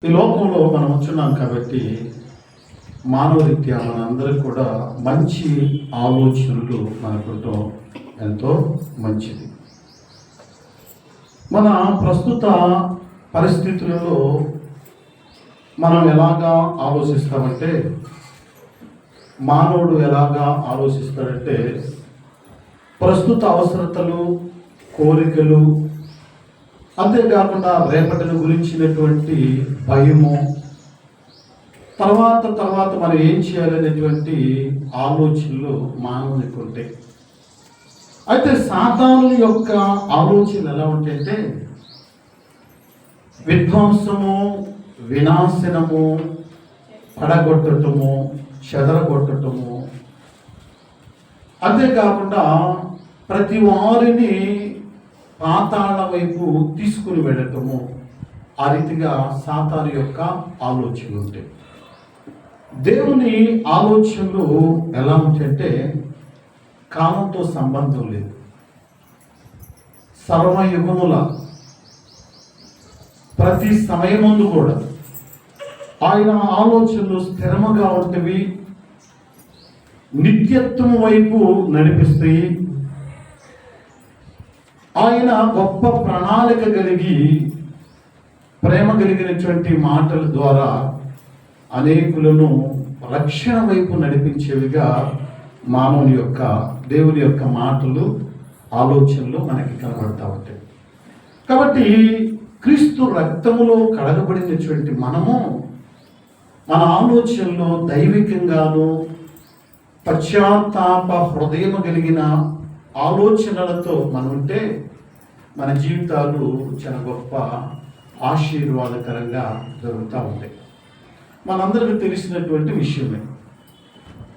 ఈ లోకంలో మనం వచ్చున్నాం కాబట్టి మానవరీత్యా మనందరికి కూడా మంచి ఆలోచనలు మనకుంటూ ఎంతో మంచిది. మన ప్రస్తుత పరిస్థితులలో మనం ఎలాగా ఆలోచిస్తామంటే, మానవుడు ఎలాగా ఆలోచిస్తాడంటే, ప్రస్తుత అవసరతలు, కోరికలు, అంతేకాకుండా రేపటిని గురించినటువంటి భయము, తర్వాత మనం ఏం చేయాలనేటువంటి ఆలోచనలు మానవునికి ఉంటాయి. అయితే సాతాను యొక్క ఆలోచనలు ఎలా ఉంటాయంటే, విధ్వంసము, వినాశనము, పడగొట్టటము, చెదరగొట్టటము, అంతేకాకుండా ప్రతి వారిని పాతాళ వైపు తీసుకుని వెళ్ళటము, ఆ రీతిగా సాతాను యొక్క ఆలోచనలు ఉంటాయి. దేవుని ఆలోచనలు ఎలా ఉంటాయంటే, కాలంతో సంబంధం లేదు. సర్వయుగముల ప్రతి సమయమందు కూడా ఆయన ఆలోచనలు స్థిరముగా ఉంటవి, నిత్యత్వం వైపు నడిపిస్తాయి. ఆయన గొప్ప ప్రణాళిక కలిగి, ప్రేమ కలిగినటువంటి మాటల ద్వారా అనేకులను రక్షణ వైపు నడిపించేవిగా మానవుని యొక్క, దేవుని యొక్క మాటలు, ఆలోచనలు మనకి కనబడతా ఉంటాయి. కాబట్టి క్రీస్తు రక్తములో కడగబడినటువంటి మనము మన ఆలోచనలో దైవికంగాను పశ్చాత్తాప హృదయం కలిగిన ఆలోచనలతో మనం ఉంటే మన జీవితాలు చాలా గొప్ప ఆశీర్వాదకరంగా జరుగుతూ ఉంటాయి. మనందరికీ తెలిసినటువంటి విషయమే.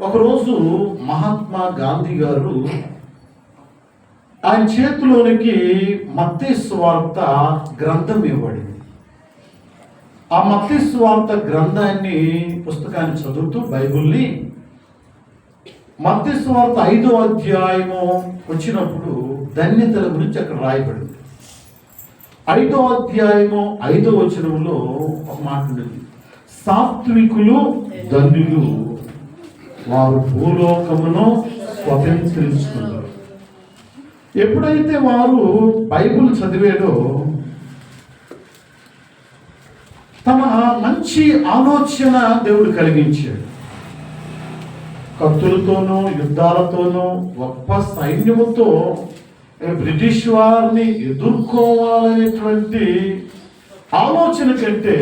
ఒకరోజు మహాత్మా గాంధీ గారు ఆయన చేతిలోనికి మత్తయి సువార్త గ్రంథం ఇవ్వబడింది. ఆ మత్తయి సువార్త గ్రంథాన్ని, పుస్తకాన్ని చదువుతూ బైబిల్ని, మత్తయి సువార్త 5వ అధ్యాయము వచ్చినప్పుడు ధన్యతల గురించి అక్కడ రాయబడింది. 5వ అధ్యాయము 5వ వచనంలో ఒక మాట ఉంది, సాత్వికులు ధన్యులు, వారు భూలోకమును స్వతంత్రించుకున్నారు. ఎప్పుడైతే వారు బైబిల్ చదివాడో తమ మంచి ఆలోచన దేవుడు కలిగించాడు. కత్తులతోనూ, యుద్ధాలతోనూ, గొప్ప సైన్యముతో బ్రిటిష్ వారిని ఎదుర్కోవాలనేటువంటి ఆలోచన కంటే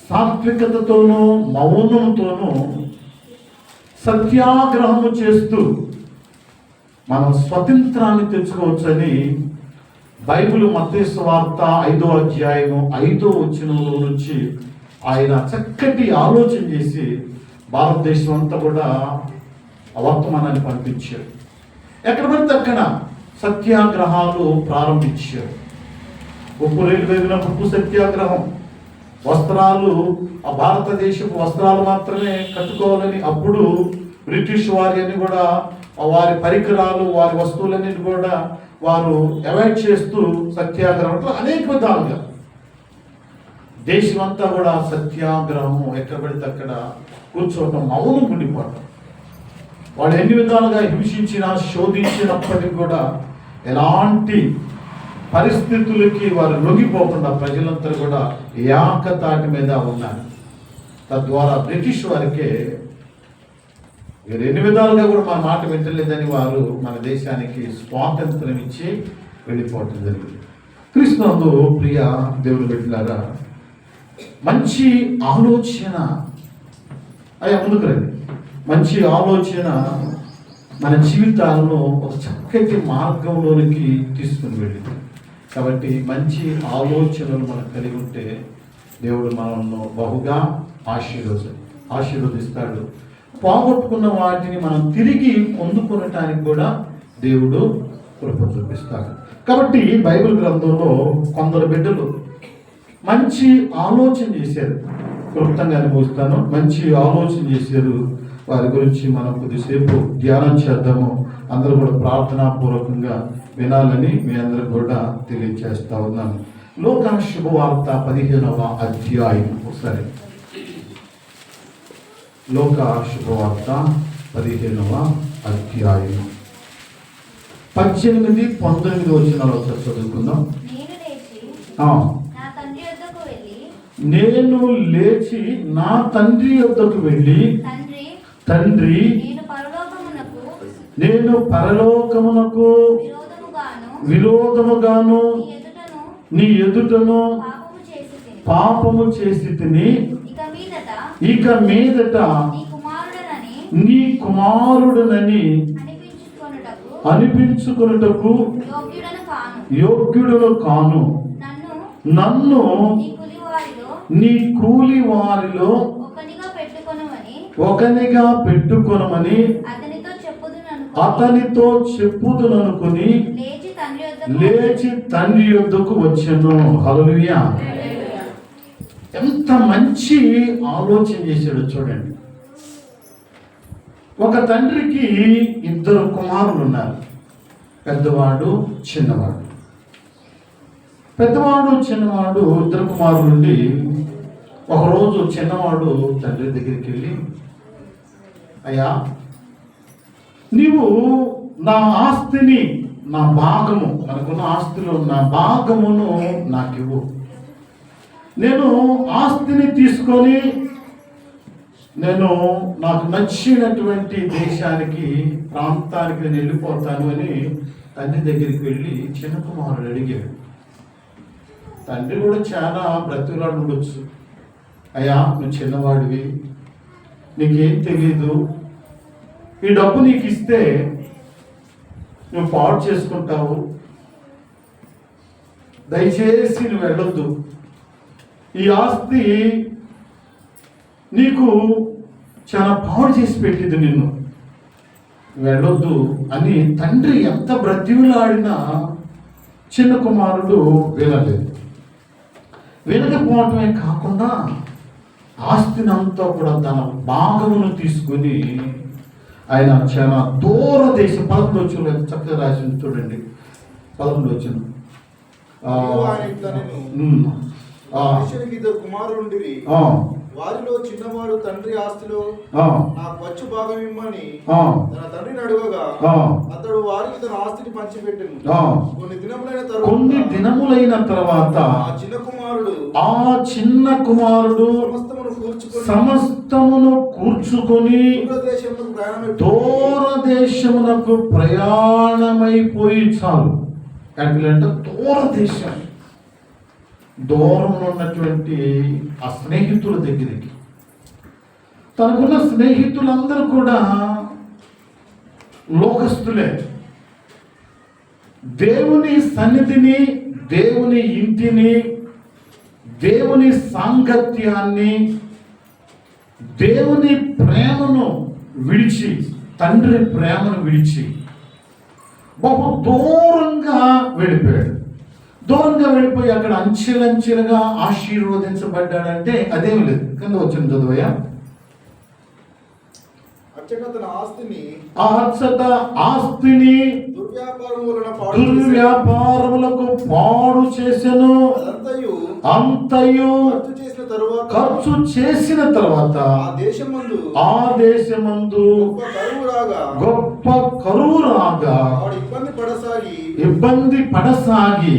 సాత్వికతతోనూ, మౌనంతోనూ సత్యాగ్రహము చేస్తూ మనం స్వతంత్రాన్ని తెచ్చుకోవచ్చని బైబిల్ మత్తయి సువార్త 5వ అధ్యాయము 5వ వచనంలో నుంచి ఆయన చక్కటి ఆలోచన చేసి భారతదేశం అంతా కూడా వర్తమానాన్ని పంపించారు. ఎక్కడ పడితే అక్కడ సత్యాగ్రహాలు ప్రారంభించారు. ఉప్పు రేటు పెరిగినప్పుడు ఉప్పు సత్యాగ్రహం, వస్త్రాలు, ఆ భారతదేశపు వస్త్రాలు మాత్రమే కట్టుకోవాలని అప్పుడు బ్రిటిష్ వారిని కూడా వారి పరికరాలు, వారి వస్తువులన్నీ కూడా వారు అవాయిడ్ చేస్తూ సత్యాగ్రహంలో అనేక విధాలుగా దేశమంతా కూడా సత్యాగ్రహము, ఎక్కడ పడితే అక్కడ కూర్చోవటం, మౌనం ఉండిపోవటం. వాళ్ళు ఎన్ని విధాలుగా హింసించినా, శోధించినప్పటికీ కూడా ఎలాంటి పరిస్థితులకి వారు లొంగిపోకుండా ప్రజలంతా కూడా ఏకతాటి మీద ఉన్నారు. తద్వారా బ్రిటిష్ వారికే ఎన్ని విధాలుగా కూడా మన మాట వింటలేదని వారు మన దేశానికి స్వాతంత్రం ఇచ్చి వెళ్ళిపోవటం జరిగింది. క్రీస్తునందు ప్రియ దేవుని బిడ్డలారా, మంచి ఆలోచన అయ్యా ముందుకు రండి. మంచి ఆలోచన మన జీవితాలను ఒక చక్కటి మార్గంలోనికి తీసుకుని వెళ్ళింది. కాబట్టి మంచి ఆలోచనలు మనకు కలిగి ఉంటే దేవుడు మనల్ని బహుగా ఆశీర్వదిస్తాడు. పోగొట్టుకున్న వాటిని మనం తిరిగి పొందుకునటానికి కూడా దేవుడు కృప చూపిస్తాడు. కాబట్టి బైబిల్ గ్రంథంలో కొందరు బిడ్డలు మంచి ఆలోచన చేశారు. క్లుప్తంగా అనుభవిస్తాను. మంచి ఆలోచన చేశారు. వారి గురించి మనం కొద్దిసేపు ధ్యానం చేద్దాము. అందరూ కూడా ప్రార్థనాపూర్వకంగా వినాలని మీ అందరూ కూడా తెలియజేస్తా ఉన్నాను. లోకా శుభవార్త 15వ అధ్యాయం. ఒకసారి లోకా శుభవార్త 15వ అధ్యాయం 18, 19 వచనాలు ఒకసారి చదువుకుందాం. నేను లేచి నా తండ్రి యొద్దకు వెళ్ళి, తండ్రి, నేను పరలోకమునకు విరోధముగాను నీ ఎదుటను పాపము చేసి తిని, ఇక మీదట నీ కుమారుడనని అనిపించుకొనుటకు యోగ్యుడను కాను. నన్ను నీ కూలి వారిలో ఒకనిగా పెట్టుకొనమని అతనితో చెప్పుదుననుకుని లేచి తండ్రి యొద్దకు వచ్చెను. హల్లెలూయా. ఎంత మంచి ఆలోచన చేశాడు చూడండి. ఒక తండ్రికి 2 కుమారులు ఉన్నారు, పెద్దవాడు చిన్నవాడు. పెద్దవాడు చిన్నవాడు 2 కుమారులు నుండి ఒకరోజు చిన్నవాడు తండ్రి దగ్గరికి వెళ్ళి, అయ్యా, నీవు నా ఆస్తిని, నా భాగము, మనకున్న ఆస్తిలో నా భాగమును నాకివ్వు. నేను ఆస్తిని తీసుకొని నేను నాకు నచ్చినటువంటి దేశానికి, ప్రాంతానికి నేను వెళ్ళిపోతాను అని తండ్రి దగ్గరికి వెళ్ళి చిన్న కుమారుడు అడిగాడు. తండ్రి కూడా చాలా బ్రతుకులాడు ఉండొచ్చు. అయ్యా, నువ్వు చిన్నవాడివి, నీకేం తెలీదు, ఈ డబ్బు నీకు ఇస్తే నువ్వు పాడు చేసుకుంటావు, దయచేసి నువ్వు వెళ్ళొద్దు, ఈ ఆస్తి నీకు చాలా పాడు చేసి పెట్టింది, నిన్ను వెళ్ళొద్దు అని తండ్రి ఎంత బ్రతిమలాడినా చిన్న కుమారుడు వినలేదు. వినకపోవటమే కాకుండా ఆస్తిని అంతా కూడా తన భాగమును తీసుకుని ఆయన చాలా దూర దేశం, 11 వచ్చిన చక్కగా రాసి చూడండి, 11 వచ్చిన వారిలో చిన్నవాడు తండ్రి ఆస్తిలో నాకు వచ్చు భాగం ఇమ్మని తన తండ్రిని అడగగా అతడు వారికి తన ఆస్తిని పంచిపెట్టెను. కొన్ని దినములైన తర్వాత ఆ చిన్న కుమారుడు సమస్తమును కూర్చుకొని దూర దేశమునకు ప్రయాణమైపోయి, చాలు అంటే దూర దేశం, దూరంలో ఉన్నటువంటి ఆ స్నేహితుల దగ్గరికి. తనకున్న స్నేహితులందరూ కూడా లోకస్తులే. దేవుని సన్నిధిని, దేవుని ఇంటిని, దేవుని సాంగత్యాన్ని, దేవుని ప్రేమను విడిచి, తండ్రి ప్రేమను విడిచి బహు దూరంగా వెళ్ళిపోయాడు. దూరంగా వెళ్ళిపోయి అక్కడ అంచెలంచెలుగా ఆశీర్వదించబడ్డాడంటే అదేం లేదు. కింద వచ్చిన చదువయ్యా. ఆస్తిని దుర్వ్యాపారములకు పాడు చేసెను. అంతయు ఖర్చు చేసిన తర్వాత ఆ దేశమందు గొప్ప కరువు రాగా ఇబ్బంది పడసాగి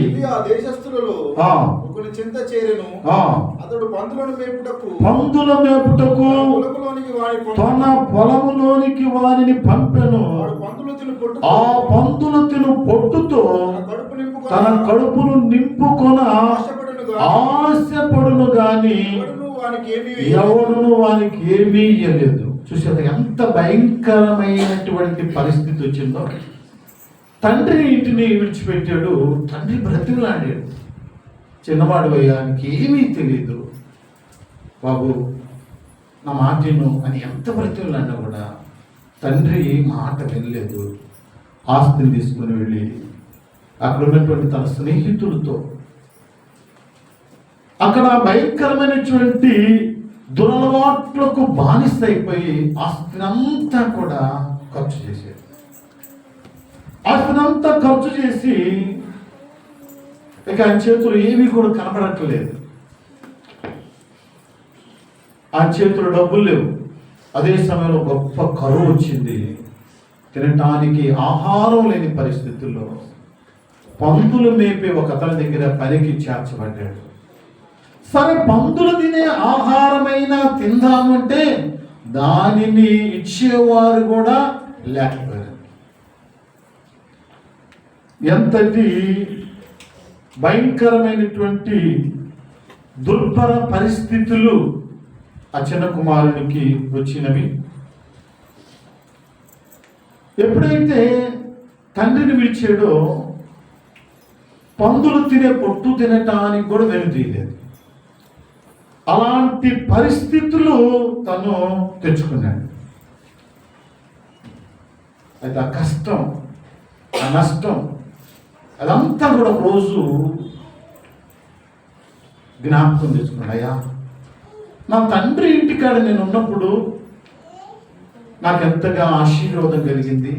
చింత చేరెను. అతడు పందుల మేపుటకు తన పొలములోనికి వారిని పంపెను. ఆ పందులు తిను పొట్టుతో తన కడుపును నింపుకొన ఆశపడును గాని ఎవడును వానికి ఏమీ ఇయ్యలేదు. చూసారు ఎంత భయంకరమైనటువంటి పరిస్థితి వచ్చిందో. తండ్రి ఇంటిని విడిచిపెట్టాడు. తండ్రి బ్రతిమలాడాడు. చిన్నవాడు అయ్యానికి ఏమీ తెలియదు, బాబు నా మాటను అని ఎంత బ్రతిమలాడినా కూడా తండ్రి మాట వినలేదు. ఆస్తిని తీసుకుని వెళ్ళి అక్కడ ఉన్నటువంటి తన స్నేహితులతో అక్కడ భయంకరమైనటువంటి దురలవాట్లకు బానిస అయిపోయి ఆస్తిని అంతా కూడా ఖర్చు చేశాడు. ఆస్తిని అంతా ఖర్చు చేసి ఇక ఆయన చేతులు ఏమీ కూడా కనబడట్లేదు. ఆయన చేతులు డబ్బులు లేవు. అదే సమయంలో గొప్ప కరువు వచ్చింది. తినటానికి ఆహారం లేని పరిస్థితుల్లో పందులు మేపే ఒక అతని దగ్గర పనికి చేర్చబడ్డాడు. సరే, పందులు తినే ఆహారమైనా తిందామంటే దానిని ఇచ్చేవారు కూడా లేకపోయారు. ఎంతటి భయంకరమైనటువంటి దుర్భర పరిస్థితులు ఆ చిన్న కుమారునికి వచ్చినవి. ఎప్పుడైతే తండ్రిని విడిచాడో పందులు తినే పొట్టు తినటానికి కూడా వెనుతీయలేదు. అలాంటి పరిస్థితులు తను తెచ్చుకున్నాడు. అయితే ఆ కష్టం, ఆ నష్టం అదంతా కూడా రోజు జ్ఞాపకం తెచ్చుకున్నాడు. అయ్యా, నా తండ్రి ఇంటికాడ నేను ఉన్నప్పుడు నాకు ఎంతగా ఆశీర్వాదం కలిగింది,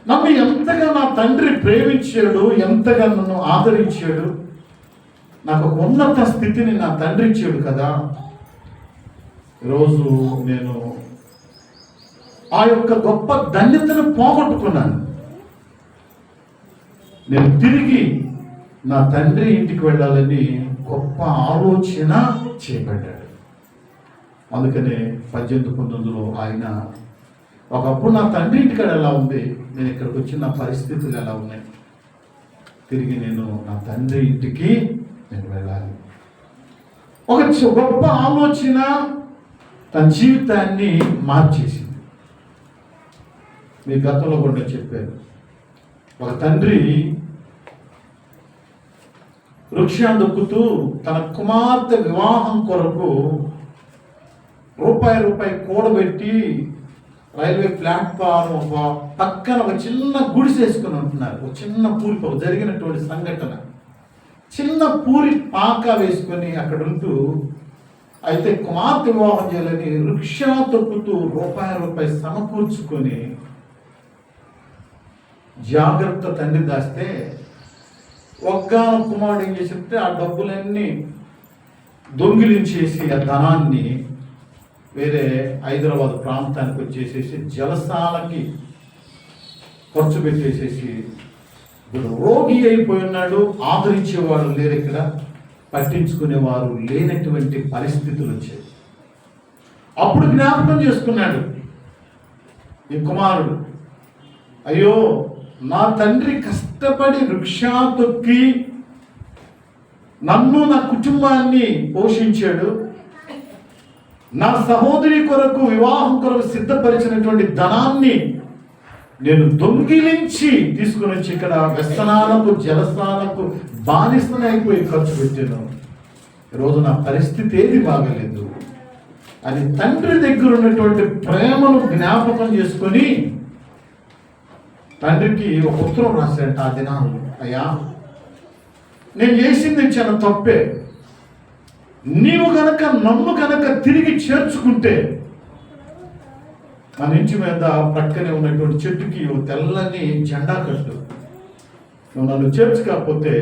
నన్ను ఎంతగా నా తండ్రి ప్రేమించాడు, ఎంతగా నన్ను ఆదరించాడు, నాకు ఒక ఉన్నత స్థితిని నా తండ్రి ఇచ్చాడు కదా. ఈరోజు నేను ఆ యొక్క గొప్ప ధన్యతను పోగొట్టుకున్నాను. నేను తిరిగి నా తండ్రి ఇంటికి వెళ్ళాలని గొప్ప ఆలోచన చేయబడ్డాడు. అందుకనే 1819లో ఆయన ఒకప్పుడు నా తండ్రి ఇంటికాడ ఎలా ఉంది, నేను ఇక్కడికి వచ్చిన నా పరిస్థితులు ఎలా ఉన్నాయి, తిరిగి నేను నా తండ్రి ఇంటికి నేను వెళ్ళాలి. ఒక గొప్ప ఆలోచన తన జీవితాన్ని మార్చేసింది. మీ గతంలో కూడా చెప్పారు, ఒక తండ్రి వృక్షాన్ని దొక్కుతూ తన కుమార్తె వివాహం కొరకు రూపాయి కూడబెట్టి రైల్వే ప్లాట్ఫారం పక్కన ఒక చిన్న గుడిసేసుకుని ఉంటున్నారు. ఒక చిన్న పూరి జరిగినటువంటి సంఘటన, చిన్న పూరి పాక వేసుకొని అక్కడ ఉంటూ, అయితే కుమార్తె వివాహం చేయాలని రిక్షా తొక్కుతూ రూపాయి సమకూర్చుకొని జాగ్రత్త తండ్రి దాస్తే ఒగ్గాన కుమారుడు ఏం చేసితే ఆ డబ్బులన్నీ దొంగిలించేసి ఆ ధనాన్ని వేరే హైదరాబాద్ ప్రాంతానికి వచ్చేసేసి జలసాలకి ఖర్చు పెట్టేసేసి రోగి అయిపోయి ఉన్నాడు. ఆదరించేవాడు లేరు, ఇక్కడ పట్టించుకునేవారు లేనటువంటి పరిస్థితులు వచ్చాయి. అప్పుడు జ్ఞాపకం చేసుకున్నాడు ఈ కుమారుడు, అయ్యో నా తండ్రి కష్టపడి రిక్షా తొక్కి నన్ను నా కుటుంబాన్ని పోషించాడు, నా సహోదరి కొరకు వివాహం కొరకు సిద్ధపరిచినటువంటి ధనాన్ని నేను దొంగిలించి తీసుకుని వచ్చి ఇక్కడ వ్యసనాలకు జలసాలకు బానిసన అయిపోయి ఖర్చు పెట్టాను. ఈరోజు నా పరిస్థితి ఏది బాగలేదు అని తండ్రి దగ్గర ఉన్నటువంటి ప్రేమను జ్ఞాపకం చేసుకొని తండ్రికి ఒక ఉత్తరం రాశాడట ఆ దినాలు. అయ్యా, నేను చేసింది చాలా తప్పే, నీవు గనక నన్ను గనక తిరిగి చేర్చుకుంటే మన ఇంటి మీద ప్రక్కనే ఉన్నటువంటి చెట్టుకి ఒక తెల్లని జెండా కట్టు, నువ్వు నన్ను చేర్చుకపోతే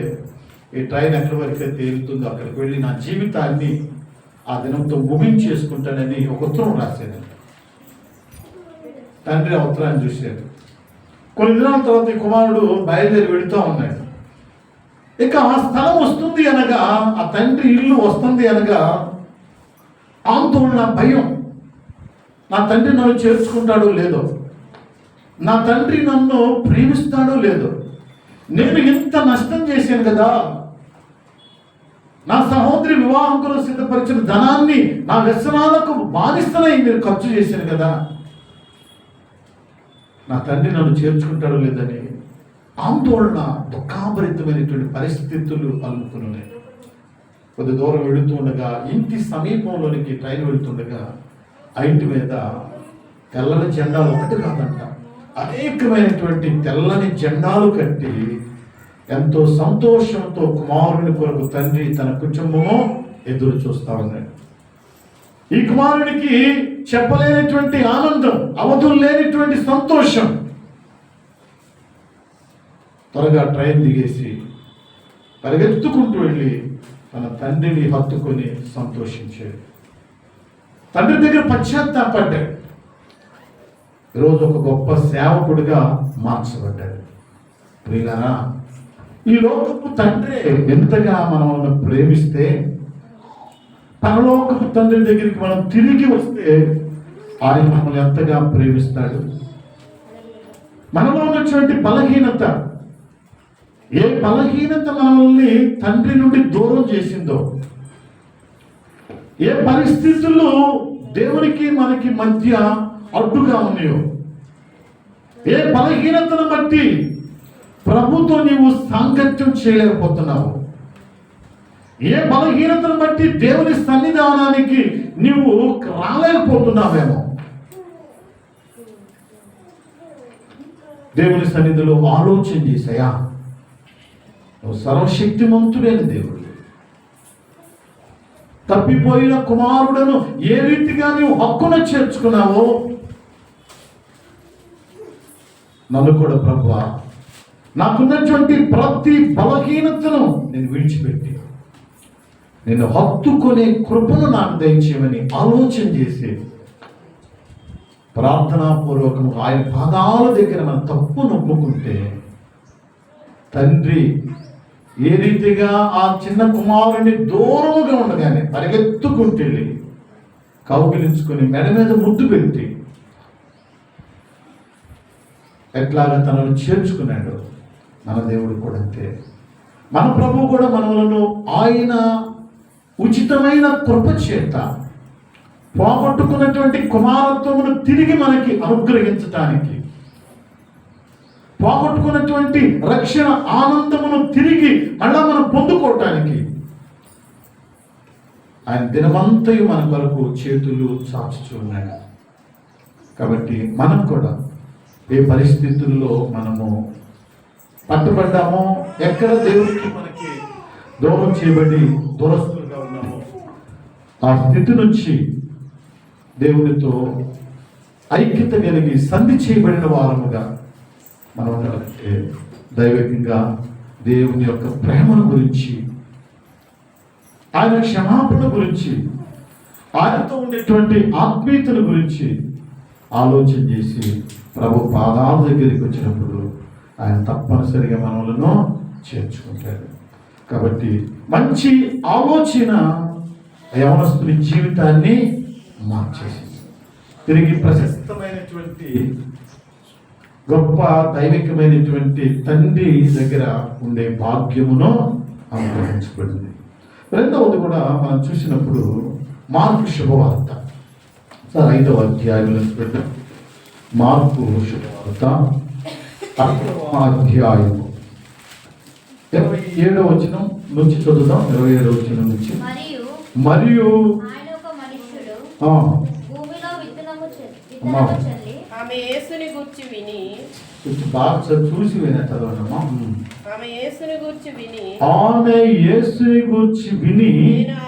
ఈ ట్రైన్ ఎక్కడి వరకే తేలుతుందో అక్కడికి వెళ్ళి నా జీవితాన్ని ఆ దినంతో ముగించేసుకుంటానని ఒక ఉత్తరం రాశాడు. తండ్రి ఆ ఉత్తరాన్ని చూశాడు. కొన్ని దినాల తర్వాత ఈ కుమారుడు బయలుదేరి వెళుతూ ఉన్నాడు. ఇక ఆ స్థలం వస్తుంది అనగా, ఆ తండ్రి ఇల్లు వస్తుంది అనగా ఆందోళన, భయం. నా తండ్రి నన్ను చేర్చుకుంటాడో లేదో, నా తండ్రి నన్ను ప్రేమిస్తాడో లేదో, నేను ఇంత నష్టం చేశాను కదా, నా సహోదరి వివాహం కొరకు సిద్ధపరిచిన ధనాన్ని నా వ్యసనాలకు బానిస్తనై నేను ఖర్చు చేశాను కదా, నా తండ్రి నన్ను చేర్చుకుంటాడో లేదని ఆందోళన, దుఃఖాభరితమైనటువంటి పరిస్థితులు అలుముకున్నాయి. కొద్ది దూరం వెళుతూ ఉండగా, ఇంటి సమీపంలోనికి ట్రైన్ వెళుతుండగా ఆ ఇంటి మీద తెల్లని జెండాలు ఒకటి కాదంట, అనేకమైనటువంటి తెల్లని జెండాలు కట్టి ఎంతో సంతోషంతో కుమారుని కొరకు తండ్రి తన కుటుంబము ఎదురు చూస్తా ఉన్నాడు. ఈ కుమారునికి చెప్పలేనటువంటి ఆనందం, అవధులు లేనిటువంటి సంతోషం. త్వరగా ట్రైన్ దిగేసి పరిగెత్తుకుంటూ వెళ్ళి తన తండ్రిని హత్తుకొని సంతోషించాడు. తండ్రి దగ్గర పశ్చాత్తాపడ్డాడు. ఈరోజు ఒక గొప్ప సేవకుడిగా మార్చబడ్డాడు. ప్రియులారా, ఈ లోకపు తండ్రి ఎంతగా మనల్ని ప్రేమిస్తే, పరలోకపు తండ్రి దగ్గరికి మనం తిరిగి వస్తే ఆయన మనల్ని ఎంతగా ప్రేమిస్తాడు. మనలో ఉన్నటువంటి బలహీనత, ఏ బలహీనత మనల్ని తండ్రి నుండి దూరం చేసిందో, ఏ పరిస్థితుల్లో దేవునికి మనకి మధ్య అడ్డుగా ఉన్నాయో, ఏ బలహీనతను బట్టి ప్రభుతో నీవు సాంగత్యం చేయలేకపోతున్నావు, ఏ బలహీనతను బట్టి దేవుని సన్నిధానానికి నీవు రాలేకపోతున్నావేమో, దేవుని సన్నిధిలో ఆలోచన చేశాయా, నువ్వు సర్వశక్తిమంతుడైన దేవుడు, తప్పిపోయిన కుమారుడను ఏ రీతిగా నీవు హక్కున చేర్చుకున్నావో, నన్ను కూడా ప్రభువా నాకున్నటువంటి ప్రతి బలహీనతను నేను విడిచిపెట్టి నేను హత్తుకునే కృపను నాకు దయచేయమని ఆలోచన చేసి ప్రార్థనాపూర్వకము ఆయన పాదాల దగ్గర మన తప్పు నొప్పుకుంటే, తండ్రి ఏ రీతిగా ఆ చిన్న కుమారుని దూరముగా ఉండగానే పరిగెత్తుకుంటే కౌగిలించుకొని మెడ మీద ముద్దు పెట్టి ఎట్లాగా తనను చేర్చుకున్నాడు, మన దేవుడు కూడా అంతే. మన ప్రభువు కూడా మనలను ఆయన ఉచితమైన కృప చేత పోగొట్టుకున్నటువంటి కుమారత్వమును తిరిగి మనకి అనుగ్రహించటానికి, పోగొట్టుకున్నటువంటి రక్షణ ఆనందమును తిరిగి మళ్ళా మనం పొందుకోవటానికి ఆయన దినమంతయు మన కొరకు చేతులు చాచుచున్నాడు. కాబట్టి మనం కూడా ఏ పరిస్థితుల్లో మనము పట్టుబడ్డామో, ఎక్కడ దేవుడికి మనకి దూరం చేయబడి దూరస్తులుగా ఉన్నామో, ఆ స్థితి నుంచి దేవునితో ఐక్యత కలిగి సంధి చేయబడిన వారముగా మనం ఉండాలంటే దైవికంగా దేవుని యొక్క ప్రేమను గురించి, ఆయన క్షమాపణ గురించి, ఆయనతో ఉండేటువంటి ఆత్మీయతను గురించి ఆలోచన చేసి ప్రభు పాదాల దగ్గరికి వచ్చినప్పుడు ఆయన తప్పనిసరిగా మనలను చేర్చుకుంటాడు. కాబట్టి మంచి ఆలోచన యవనస్తుని జీవితాన్ని మార్చేసింది. తిరిగి ప్రశస్తమైనటువంటి గొప్ప దైవికమైనటువంటి తండ్రి దగ్గర ఉండే భాగ్యమును అనుగ్రహించబడింది. రెండవది కూడా మనం చూసినప్పుడు మార్కు శుభవార్త, సార్ 5వ అధ్యాయంలో పెట్టాం. మార్కు శుభవార్త 5వ అధ్యాయము 27వ వచనం నుంచి చదువుదాం. 27వ వచనం నుంచి. మరియు ఆమె యేసుని గూర్చి విని, బాగా చూసి వినే చదవనమ్మా. ఆమె యేసుని గూర్చి విని, నేను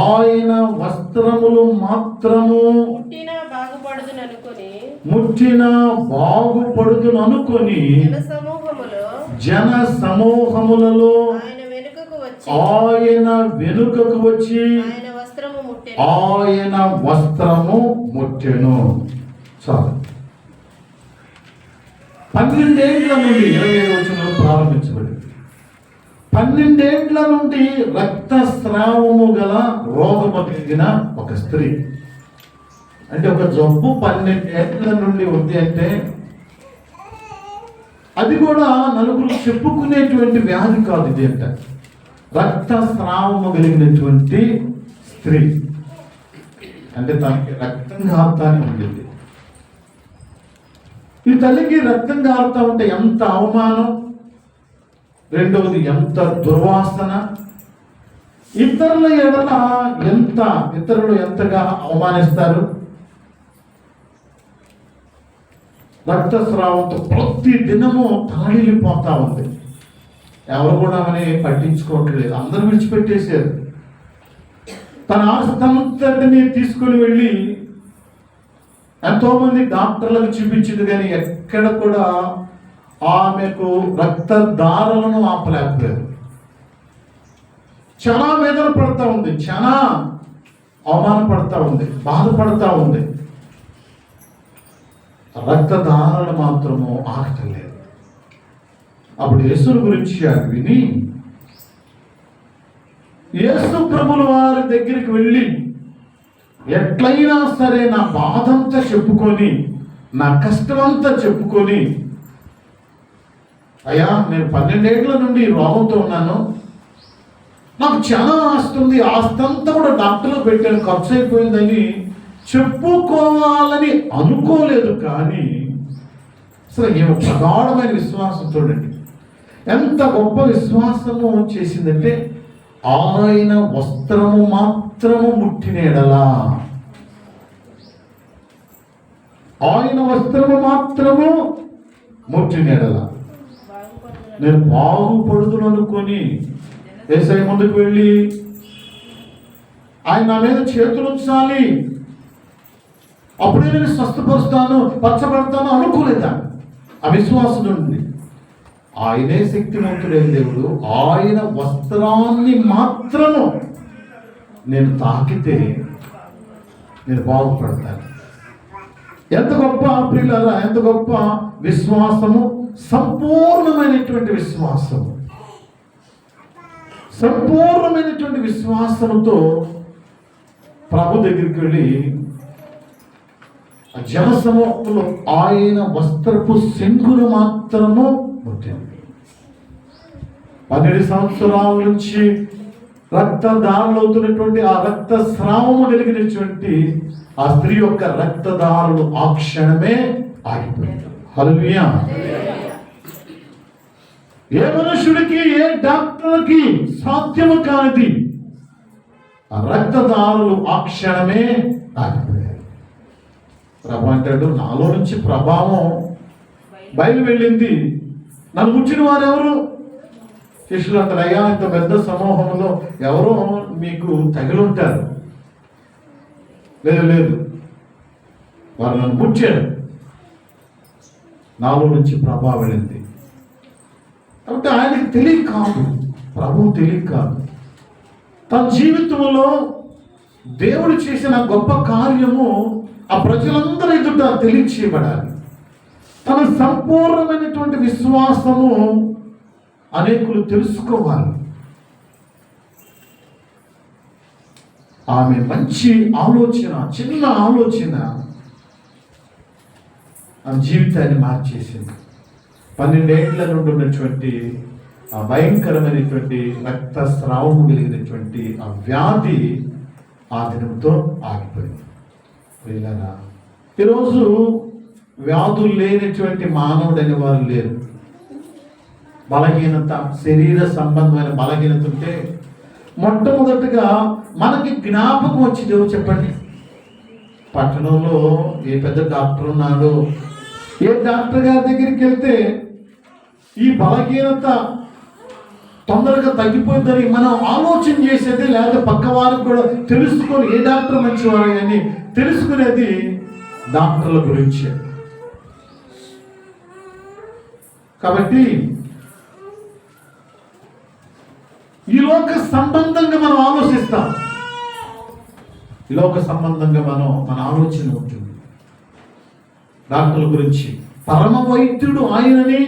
ఆయన వస్త్రములు మాత్రము ముట్టిన బాగుపడుదుననుకొని జన సమూహములలో ఆయన వెనుకకు వచ్చి ఆయన వస్త్రము ముట్టెను. చాలు. 12 ఏళ్ల నుండి 27వ వచనంలో ప్రారంభించబడింది. 12 ఏళ్ల నుండి రక్తస్రావము గల రోగము కలిగిన ఒక స్త్రీ, అంటే ఒక జబ్బు 12 ఏళ్ల నుండి ఉంది అంటే అది కూడా నలుగురు చెప్పుకునేటువంటి వ్యాధి కాదు. ఇది అంట రక్తస్రావము కలిగినటువంటి స్త్రీ, అంటే తనకి రక్తం కారుతానే ఉండేది. ఈ తల్లికి రక్తం కారుతా ఉంటే ఎంత అవమానం, రెండవది ఎంత దుర్వాసన, ఇతరుల ఎడల ఇతరులు ఎంతగా అవమానిస్తారు. రక్తస్రావంతో ప్రతి దినము తరలిపోతా ఉంది. ఎవరు కూడా అని పట్టించుకోవట్లేదు, అందరూ విడిచిపెట్టేశారు. తన ఆస్తంతటిని తీసుకుని వెళ్ళి ఎంతోమంది డాక్టర్లకు చూపించింది, కానీ ఎక్కడ కూడా ఆమెకు రక్తధారలను ఆపలేకపోయారు. చాలా వేదన పడతా ఉంది, చాలా అవమానపడతా ఉంది, బాధపడతా ఉంది. రక్తధారలు మాత్రము ఆగటం లేదు. అప్పుడు యేసు గురించి అది విని యేసు ప్రభుల వారి దగ్గరికి వెళ్ళి ఎట్లయినా సరే నా బాధంతా చెప్పుకొని, నా కష్టమంతా చెప్పుకొని, అయ్యా నేను 12 ఏళ్ల నుండి ఈ రోగంతో ఉన్నాను, నాకు చాలా ఆస్తి ఉంది, ఆస్తి అంతా కూడా డాక్టర్లు పెట్టాను, ఖర్చు అయిపోయిందని చెప్పుకోవాలని అనుకోలేదు. కానీ అసలు ఏమో ప్రగాఢమైన విశ్వాసం చూడండి, ఎంత గొప్ప విశ్వాసము చేసిందంటే ఆయన వస్త్రము మాత్రము ముట్టిన ఎడలా, ఆయన వస్త్రము మాత్రము ముట్టిన ఎడలా నేను బాగుపడుదును అనుకొని యేసయ్య ముందుకు వెళ్ళి ఆయన నా మీద చేతులు ఉంచాలి, అప్పుడే నేను స్వస్థపరుస్తాను, పచ్చబడతాను అనుకోలేదా? అవిశ్వాసం ఉంది. ఆయనే శక్తివంతుడైన దేవుడు. ఆయన వస్త్రాన్ని మాత్రము నేను తాకితే నేను బాగుపడతాను. ఎంత గొప్ప ప్రియులారా, ఎంత గొప్ప విశ్వాసము! సంపూర్ణమైనటువంటి విశ్వాసము, సంపూర్ణమైనటువంటి విశ్వాసముతో ప్రభు దగ్గరికి వెళ్ళి జనసమూహంలో ఆయన వస్త్రపు శంకును మాత్రము ముట్టింది. 12 సంవత్సరాల నుంచి రక్తదారులవుతున్నటువంటి ఆ రక్త స్రావము కలిగినటువంటి ఆ స్త్రీ యొక్క రక్తదారులు ఆ క్షణమే ఆగిపోయారు. హల్లెలూయా! ఏ మనుషుడికి, ఏ డాక్టర్కి సాధ్యము కానిది ఆ రక్తదారులు ఆ క్షణమే ఆగిపోయారు. ప్రభు అంటాడు, నాలో నుంచి ప్రభావం బయలు వెళ్ళింది, నన్ను ముచ్చిన వారు ఎవరు? శిష్యులు అంటారు, అయ్యా ఇంత పెద్ద సమూహంలో ఎవరో మీకు తగిలుంటారు. లేదు లేదు, వారు నన్ను ముచ్చారు, నాలో నుంచి ప్రభావం వెళ్ళింది. కాబట్టి ఆయనకి తెలియక కాదు, ప్రభువు తెలియక కాదు, తన జీవితంలో దేవుడు చేసిన గొప్ప కార్యము ఆ ప్రజలందరూ ఎదుట తెలియచేయబడాలి. తన సంపూర్ణమైనటువంటి విశ్వాసము అనేకులు తెలుసుకోవాలి. ఆమె మంచి ఆలోచన, చిన్న ఆలోచన ఆ జీవితాన్ని మార్చేసింది. 12 ఏళ్ల నుండి ఉన్నటువంటి ఆ భయంకరమైనటువంటి రక్తస్రావము కలిగినటువంటి ఆ వ్యాధి ఆ దినంతో ఆగిపోయింది. వెళ్ళారా? ఈరోజు వ్యాధులు లేనటువంటి మానవుడు అనేవారు లేరు. బలహీనత, శరీర సంబంధమైన బలహీనత ఉంటే మొట్టమొదటిగా మనకి జ్ఞాపకం వచ్చింది ఎవరు చెప్పండి? పట్టణంలో ఏ పెద్ద డాక్టర్ ఉన్నాడో, ఏ డాక్టర్ గారి దగ్గరికి వెళ్తే ఈ బలహీనత తొందరగా తగ్గిపోతుందని మనం ఆలోచన చేసేది, లేదా పక్క వారికి కూడా తెలుసుకొని ఏ డాక్టర్ మంచివారు అని తెలుసుకునేది డాక్టర్ల గురించి. కాబట్టి ఈ లోక సంబంధంగా మనం ఆలోచిస్తాం, ఈ లోక సంబంధంగా మన ఆలోచన ఉంటుంది డాక్టర్ల గురించి. పరమ వైద్యుడు ఆయనని